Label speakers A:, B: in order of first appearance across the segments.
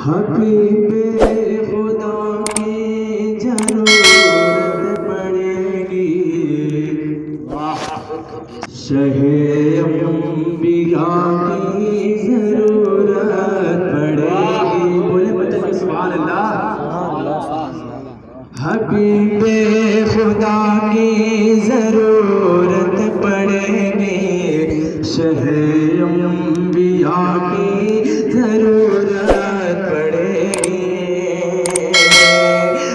A: हबीबे खुदा की जरूरत पड़ेगी, शहे अंबिया की जरूरत पड़ेगी। बोले बच्चे सुभान अल्लाह। हबीबे खुदा की जरूरत पड़ेगी, शहे अंबिया की जरूरत पड़ेगी।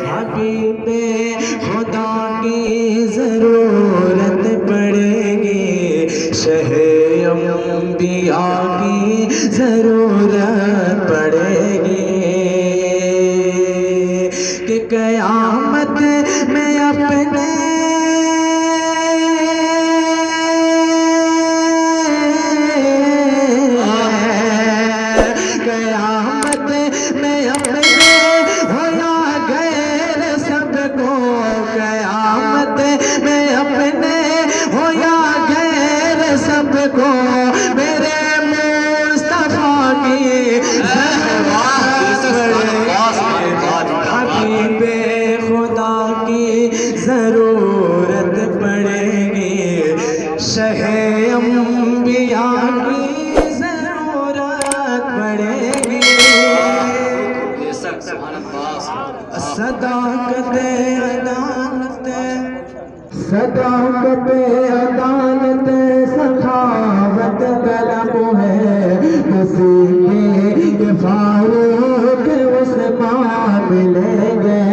A: हबीबे खुदा की जरूरत पड़ेगी, शहे अंबिया की जरूरत पड़ेगी। कि क़यामत में अपने सबको मेरे मुस्तफा की हबीबे खुदा की जरूरत पड़ेगी, शहे अंबिया की जरूरत पड़ेगी। सदाकत अदालत सदाकत अदालत सखावत कलम है, किसी के फारूक उस्मान मिलेंगे।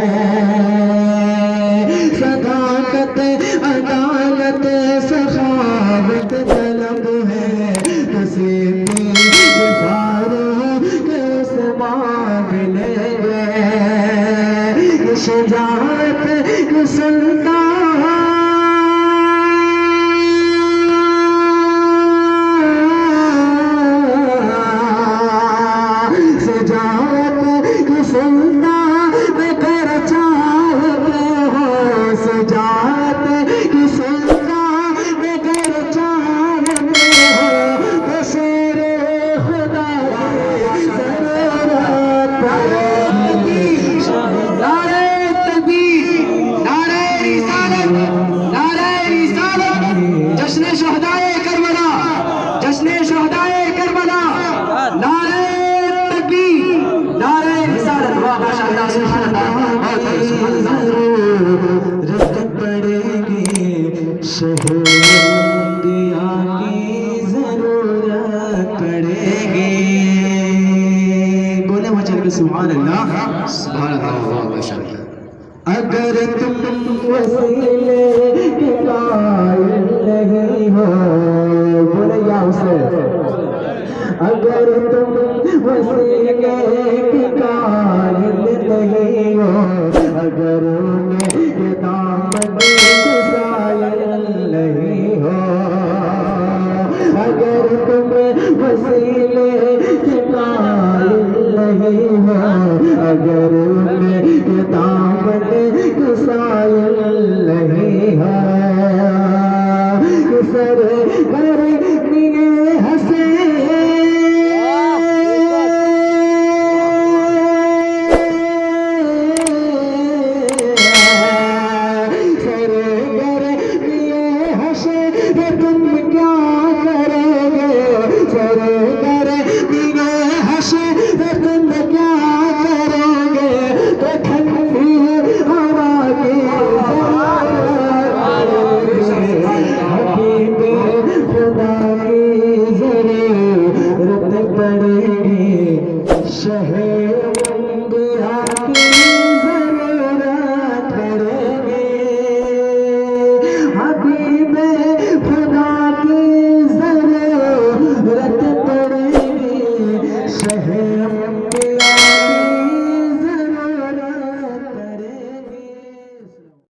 A: सदाकत अदालत सखावत कलम है, किसी के फारूक उस्मान मिलेंगे। शुजाअत सुल्तान जरूरत पड़ेगी, शहे अंबिया की जरूरत पड़ेगी। बोले वचन के सुभान अल्लाह सुभान अल्लाह। अगर तुम वसीले के कायल नहीं हो, बोले या उसे, अगर तुम वसीले के कायल नहीं हो, अगर उनके दामन के सायल नहीं हो, अगर तुम वसीले के कायल नहीं हो,